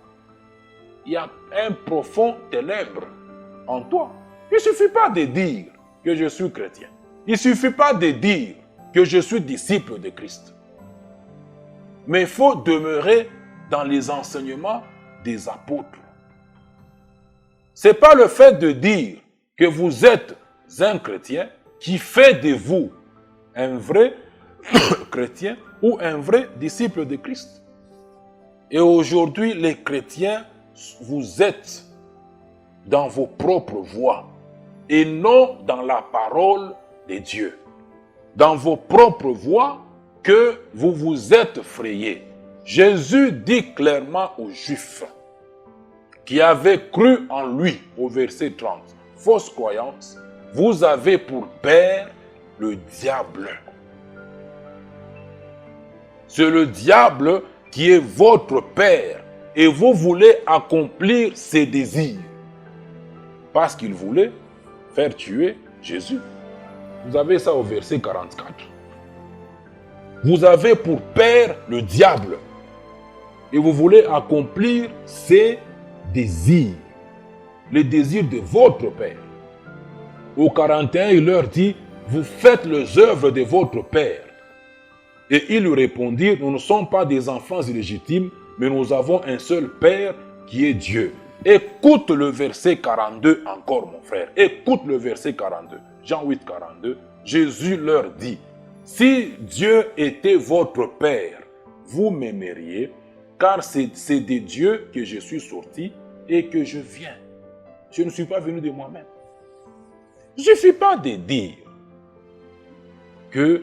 il y a un profond ténèbre en toi. Il ne suffit pas de dire que je suis chrétien. Il ne suffit pas de dire que je suis disciple de Christ. Mais il faut demeurer dans les enseignements des apôtres. Ce n'est pas le fait de dire que vous êtes un chrétien qui fait de vous un vrai chrétien ou un vrai disciple de Christ. Et aujourd'hui, les chrétiens, vous êtes dans vos propres voies et non dans la parole de Dieu. Dans vos propres voies que vous vous êtes frayés. Jésus dit clairement aux Juifs qui avaient cru en lui, au verset 30, fausse croyance, vous avez pour père le diable. C'est le diable qui est votre père et vous voulez accomplir ses désirs parce qu'il voulait faire tuer Jésus. Vous avez ça au verset 44. Vous avez pour père le diable et vous voulez accomplir ses désirs, les désirs de votre père. Au 41, il leur dit, vous faites les œuvres de votre père. Et ils lui répondirent, nous ne sommes pas des enfants illégitimes, mais nous avons un seul Père qui est Dieu. Écoute le verset 42 encore, mon frère. Écoute le verset 42. Jean 8, 42. Jésus leur dit, si Dieu était votre Père, vous m'aimeriez, car c'est de Dieu que je suis sorti et que je viens. Je ne suis pas venu de moi-même. Il ne suffit pas de dire que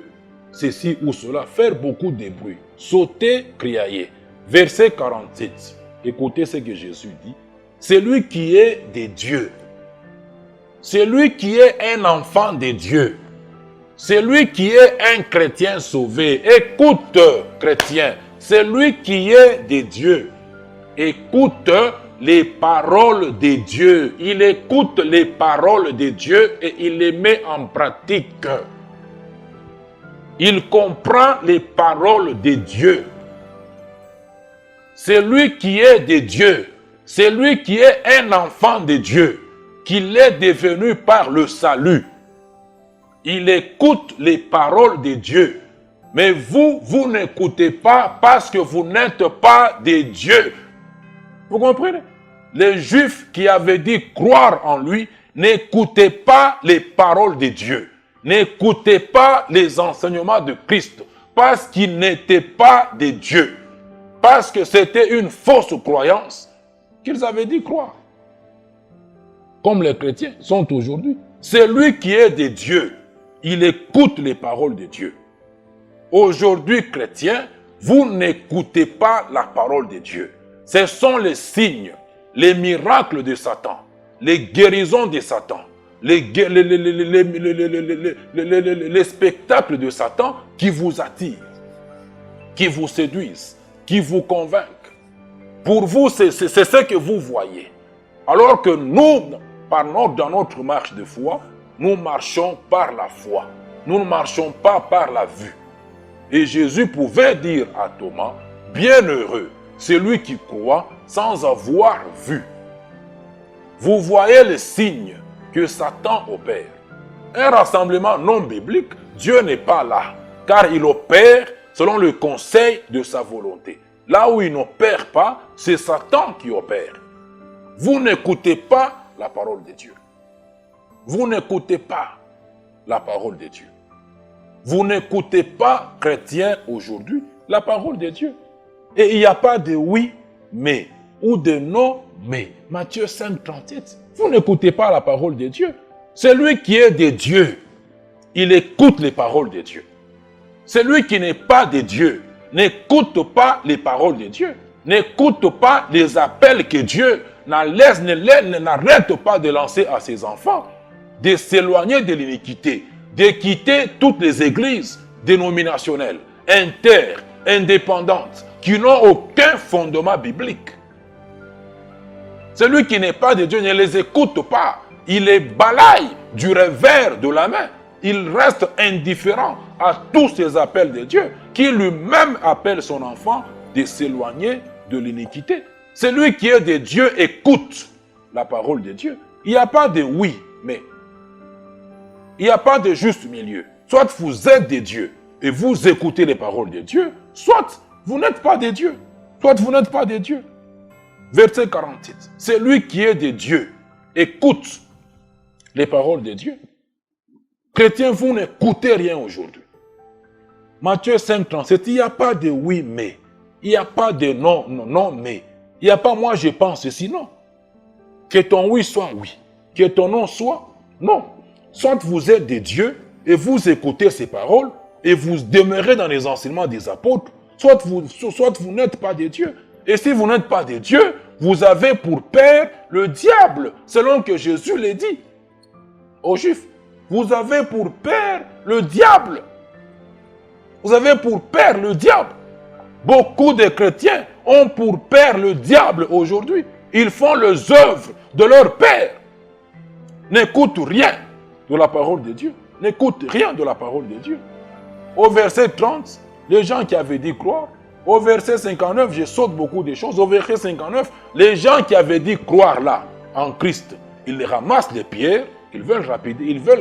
ceci ou cela, faire beaucoup de bruit, sauter, crier. Verset 47, écoutez ce que Jésus dit. Celui qui est de Dieu, celui qui est un enfant de Dieu, celui qui est un chrétien sauvé, écoute, chrétien, celui qui est de Dieu, écoute les paroles de Dieu. Il écoute les paroles de Dieu et il les met en pratique. Il comprend les paroles de Dieu. Celui qui est de Dieu, celui qui est un enfant de Dieu, qu'il est devenu par le salut, il écoute les paroles de Dieu, Mais vous, vous n'écoutez pas parce que vous n'êtes pas des dieux. Vous comprenez? Les Juifs qui avaient dit croire en lui n'écoutaient pas les paroles de Dieu. N'écoutaient pas les enseignements de Christ. Parce qu'ils n'étaient pas des dieux. Parce que c'était une fausse croyance qu'ils avaient dit croire. Comme les chrétiens sont aujourd'hui. C'est lui qui est des dieux. Il écoute les paroles de Dieu. Aujourd'hui, chrétiens, vous n'écoutez pas la parole de Dieu. Ce sont les signes, les miracles de Satan, les guérisons de Satan, les spectacles de Satan qui vous attirent, qui vous séduisent, qui vous convainquent. Pour vous, c'est ce que vous voyez. Alors que nous, dans notre marche de foi, nous marchons par la foi. Nous ne marchons pas par la vue. Et Jésus pouvait dire à Thomas, « Bienheureux, celui qui croit sans avoir vu. » Vous voyez les signes que Satan opère. Un rassemblement non biblique, Dieu n'est pas là, car il opère selon le conseil de sa volonté. Là où il n'opère pas, c'est Satan qui opère. Vous n'écoutez pas la parole de Dieu. Vous n'écoutez pas la parole de Dieu. Vous n'écoutez pas, chrétiens, aujourd'hui, la parole de Dieu. Et il n'y a pas de oui, mais, ou de non, mais. Matthieu 5, 37. Vous n'écoutez pas la parole de Dieu. Celui qui est de Dieu, il écoute les paroles de Dieu. Celui qui n'est pas de Dieu, n'écoute pas les paroles de Dieu. N'écoute pas les appels que Dieu n'arrête pas de lancer à ses enfants, de s'éloigner de l'iniquité, de quitter toutes les églises dénominationnelles, indépendantes, qui n'ont aucun fondement biblique. Celui qui n'est pas de Dieu ne les écoute pas. Il les balaye du revers de la main. Il reste indifférent à tous ces appels de Dieu, qui lui-même appelle son enfant de s'éloigner de l'iniquité. Celui qui est de Dieu écoute la parole de Dieu. Il n'y a pas de oui, mais. Il n'y a pas de juste milieu. Soit vous êtes des dieux et vous écoutez les paroles de Dieu, soit vous n'êtes pas des dieux. Soit vous n'êtes pas des dieux. Verset 48. Celui qui est de Dieu écoute les paroles de Dieu. Chrétiens, vous n'écoutez rien aujourd'hui. Matthieu 5, 37, il n'y a pas de oui, mais. Il n'y a pas de non, non, non, mais. Il n'y a pas moi je pense ceci, non. Que ton oui soit oui. Que ton non soit non. Soit vous êtes des dieux et vous écoutez ces paroles et vous demeurez dans les enseignements des apôtres, soit vous n'êtes pas des dieux. Et si vous n'êtes pas des dieux, vous avez pour père le diable, selon que Jésus l'a dit aux Juifs. Vous avez pour père le diable. Vous avez pour père le diable. Beaucoup de chrétiens ont pour père le diable aujourd'hui. Ils font les œuvres de leur père. N'écoutent rien de la parole de Dieu. N'écoutent rien de la parole de Dieu. Au verset 30, les gens qui avaient dit croire. Au verset 59, je saute beaucoup de choses. Au verset 59, les gens qui avaient dit croire là, en Christ, ils ramassent les pierres, ils veulent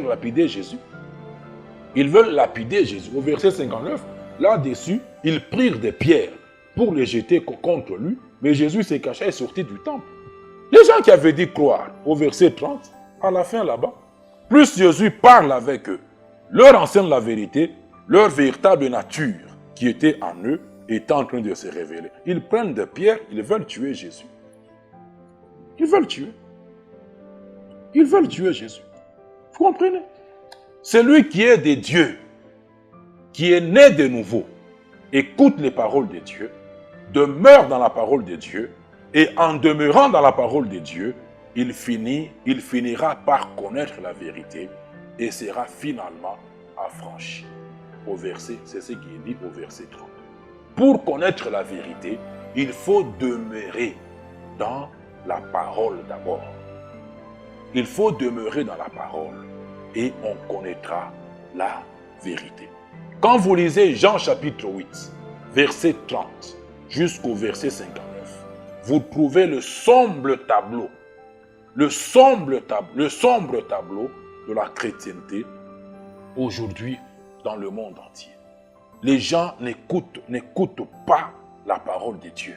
lapider Jésus. Ils veulent lapider Jésus. Au verset 59, là-dessus, ils prirent des pierres pour les jeter contre lui, mais Jésus s'est caché et sorti du temple. Les gens qui avaient dit croire, au verset 30, à la fin là-bas, plus Jésus parle avec eux, leur enseigne la vérité, leur véritable nature qui était en eux est en train de se révéler. Ils prennent des pierres, ils veulent tuer Jésus. Ils veulent tuer. Ils veulent tuer Jésus. Vous comprenez? Celui qui est de Dieu, qui est né de nouveau, écoute les paroles de Dieu, demeure dans la parole de Dieu, et en demeurant dans la parole de Dieu, il finira par connaître la vérité et sera finalement affranchi. C'est ce qui est dit au verset 30. Pour connaître la vérité, il faut demeurer dans la parole d'abord. Il faut demeurer dans la parole et on connaîtra la vérité. Quand vous lisez Jean chapitre 8, verset 30 jusqu'au verset 59, vous trouvez le sombre tableau de la chrétienté aujourd'hui dans le monde entier. les gens n'écoutent pas la parole de Dieu.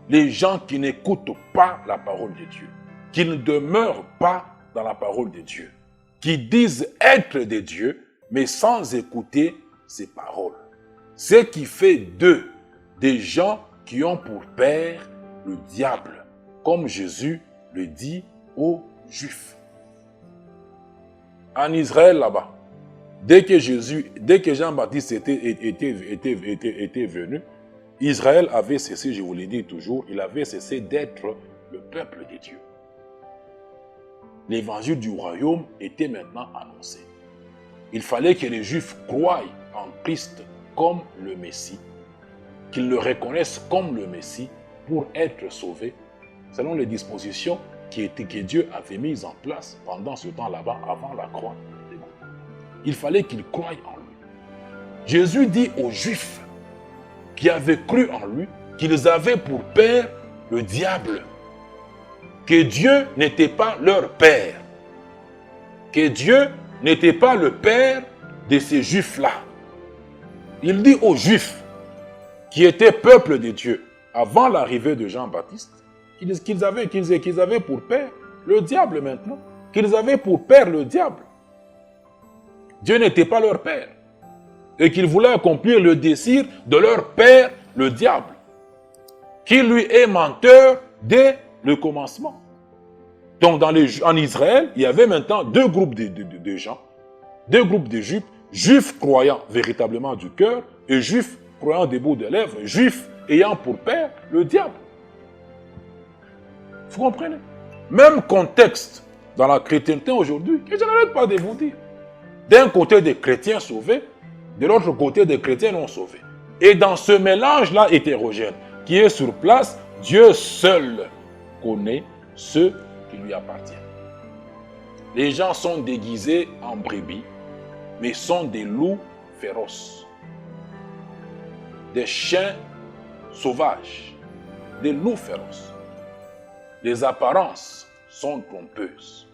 Les gens qui n'écoutent pas la parole de Dieu, qui ne demeurent pas dans la parole de Dieu, qui disent être de Dieu, mais sans écouter ses paroles. Ce qui fait d'eux des gens qui ont pour père le diable, comme Jésus le dit aux Juifs. En Israël, là-bas, dès que Jean-Baptiste était venu, Israël avait cessé, je vous l'ai dit toujours, il avait cessé d'être le peuple de Dieu. L'évangile du royaume était maintenant annoncé. Il fallait que les Juifs croient en Christ comme le Messie, qu'ils le reconnaissent comme le Messie pour être sauvés, selon les dispositions que Dieu avait mises en place pendant ce temps là-bas, avant la croix. Il fallait qu'ils croient en lui. Jésus dit aux Juifs qui avaient cru en lui qu'ils avaient pour père le diable, que Dieu n'était pas leur père, que Dieu n'était pas le père de ces Juifs-là. Il dit aux Juifs qui étaient peuple de Dieu avant l'arrivée de Jean-Baptiste, qu'ils avaient pour père le diable maintenant, qu'ils avaient pour père le diable. Dieu n'était pas leur père et qu'ils voulaient accomplir le désir de leur père, le diable, qui lui est menteur dès le commencement. Donc en Israël, il y avait maintenant deux groupes de gens, deux groupes de Juifs, Juifs croyant véritablement du cœur et Juifs croyant des bouts de lèvres, Juifs ayant pour père le diable. Vous comprenez? Même contexte dans la chrétienté aujourd'hui, que je n'arrête pas de vous dire. D'un côté des chrétiens sauvés, de l'autre côté des chrétiens non sauvés. Et dans ce mélange-là hétérogène qui est sur place, Dieu seul connaît ceux qui lui appartiennent. Les gens sont déguisés en brebis, mais sont des loups féroces, des chiens sauvages, des loups féroces. Les apparences sont trompeuses.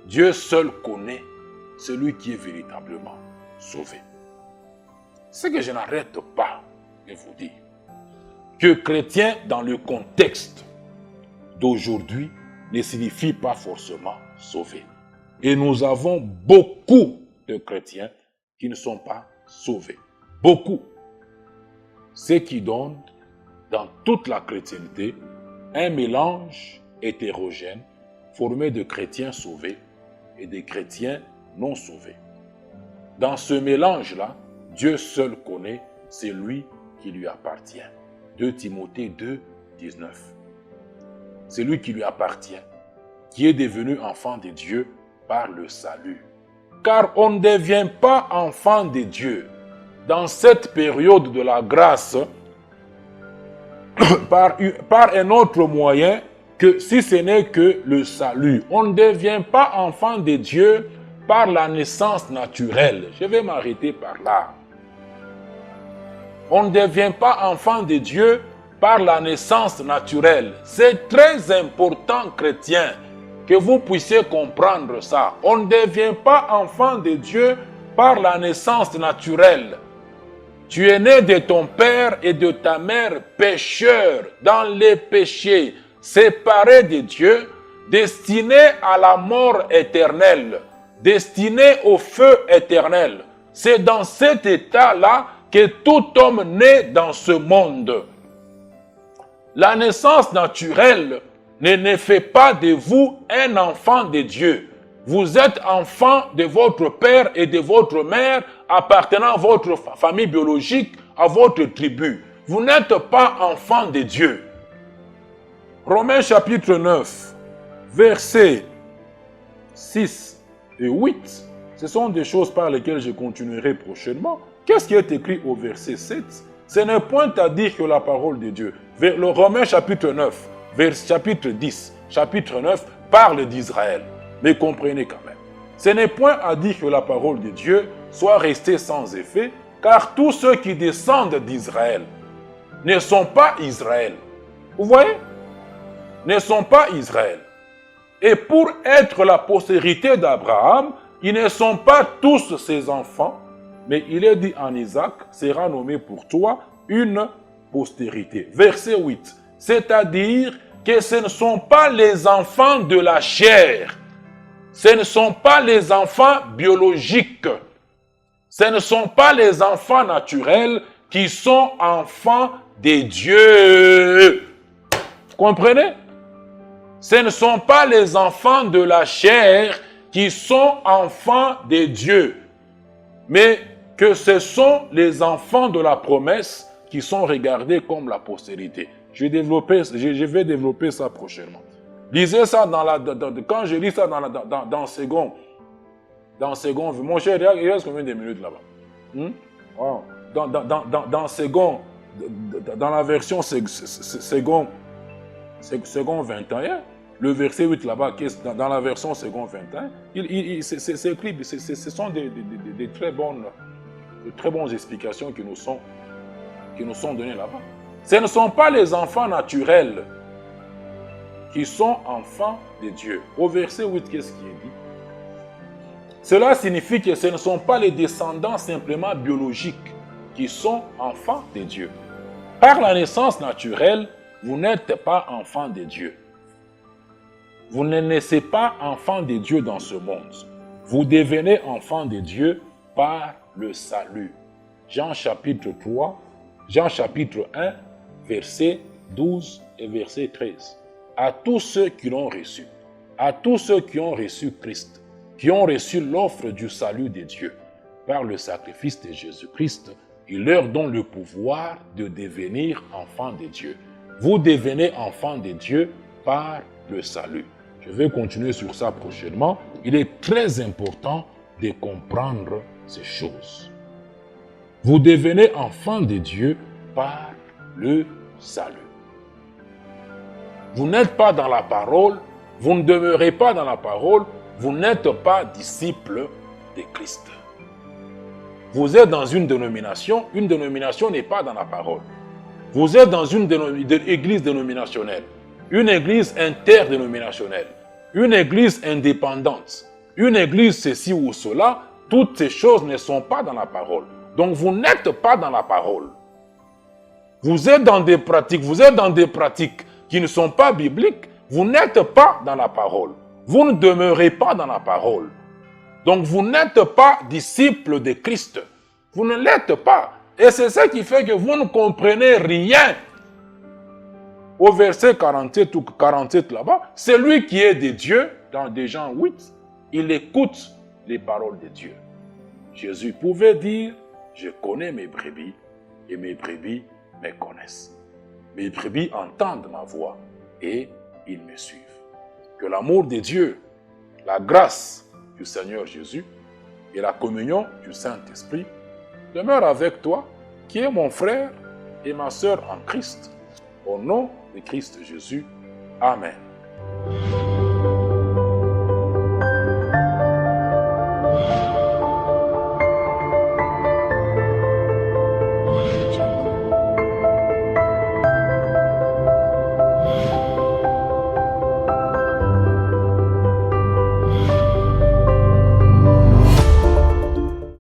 Dieu seul connaît celui qui est véritablement sauvé. C'est que je n'arrête pas de vous dire que chrétien dans le contexte d'aujourd'hui ne signifie pas forcément sauvé. Et nous avons beaucoup de chrétiens qui ne sont pas sauvés. Beaucoup. Ce qui donne dans toute la chrétienté un mélange hétérogène formé de chrétiens sauvés et de chrétiens non sauvés. Dans ce mélange-là, Dieu seul connaît celui qui lui appartient. 2 Timothée 2, 19. C'est lui qui lui appartient, qui est devenu enfant de Dieu par le salut. Car on ne devient pas enfant de Dieu dans cette période de la grâce par un autre moyen que si ce n'est que le salut. On ne devient pas enfant de Dieu par la naissance naturelle. Je vais m'arrêter par là. On ne devient pas enfant de Dieu par la naissance naturelle. C'est très important, chrétien, que vous puissiez comprendre ça. On ne devient pas enfant de Dieu par la naissance naturelle. Tu es né de ton père et de ta mère pécheurs dans les péchés, séparés de Dieu, destinés à la mort éternelle, destinés au feu éternel. C'est dans cet état-là que tout homme naît dans ce monde. La naissance naturelle ne fait pas de vous un enfant de Dieu. Vous êtes enfant de votre père et de votre mère, appartenant à votre famille biologique, à votre tribu. Vous n'êtes pas enfant de Dieu. Romains chapitre 9, versets 6 et 8, ce sont des choses par lesquelles je continuerai prochainement. Qu'est-ce qui est écrit au verset 7? Ce n'est point à dire que la parole de Dieu. Le Romains chapitre 9, chapitre 10, chapitre 9 parle d'Israël. Mais comprenez quand même. Ce n'est point à dire que la parole de Dieu soit restée sans effet, car tous ceux qui descendent d'Israël ne sont pas Israël. Vous voyez? Ne sont pas Israël. Et pour être la postérité d'Abraham, ils ne sont pas tous ses enfants, mais il est dit en Isaac, sera nommé pour toi une postérité. Verset 8. C'est-à-dire que ce ne sont pas les enfants de la chair, ce ne sont pas les enfants biologiques, ce ne sont pas les enfants naturels qui sont enfants de Dieu. Vous comprenez? Ce ne sont pas les enfants de la chair qui sont enfants de Dieu, mais que ce sont les enfants de la promesse qui sont regardés comme la postérité. Je vais développer ça prochainement. Lisez ça quand je lis ça dans second. Mon cher, il reste combien de minutes là-bas? Oh. Dans second, dans la version second 21, le verset 8 là-bas, dans la version second 21, c'est écrit, ce sont des très bonnes explications qui nous sont données là-bas. Ce ne sont pas les enfants naturels qui sont enfants de Dieu. Au verset 8, qu'est-ce qui est dit? Cela signifie que ce ne sont pas les descendants simplement biologiques qui sont enfants de Dieu. Par la naissance naturelle, vous n'êtes pas enfant de Dieu. Vous ne naissez pas enfant de Dieu dans ce monde. Vous devenez enfant de Dieu par le salut. Jean chapitre 1, versets 12 et verset 13. À tous ceux qui l'ont reçu, à tous ceux qui ont reçu Christ, qui ont reçu l'offre du salut de Dieu par le sacrifice de Jésus-Christ, il leur donne le pouvoir de devenir enfants de Dieu. Vous devenez enfants de Dieu par le salut. Je vais continuer sur ça prochainement. Il est très important de comprendre ces choses. Vous devenez enfants de Dieu par le salut. Vous n'êtes pas dans la parole, vous ne demeurez pas dans la parole, vous n'êtes pas disciple de Christ. Vous êtes dans une dénomination n'est pas dans la parole. Vous êtes dans une église dénominationnelle, une église interdénominationnelle, une église indépendante, une église ceci ou cela, toutes ces choses ne sont pas dans la parole. Donc vous n'êtes pas dans la parole. Vous êtes dans des pratiques qui ne sont pas bibliques, vous n'êtes pas dans la parole. Vous ne demeurez pas dans la parole. Donc vous n'êtes pas disciple de Christ. Vous ne l'êtes pas. Et c'est ça qui fait que vous ne comprenez rien. Au verset 47 ou 47 là-bas, celui qui est de Dieu, dans des Jean 8, il écoute les paroles de Dieu. Jésus pouvait dire, je connais mes brebis et mes brebis me connaissent. Mes brebis entendent ma voix et ils me suivent. Que l'amour de Dieu, la grâce du Seigneur Jésus et la communion du Saint-Esprit demeurent avec toi, qui est mon frère et ma sœur en Christ. Au nom de Christ Jésus. Amen.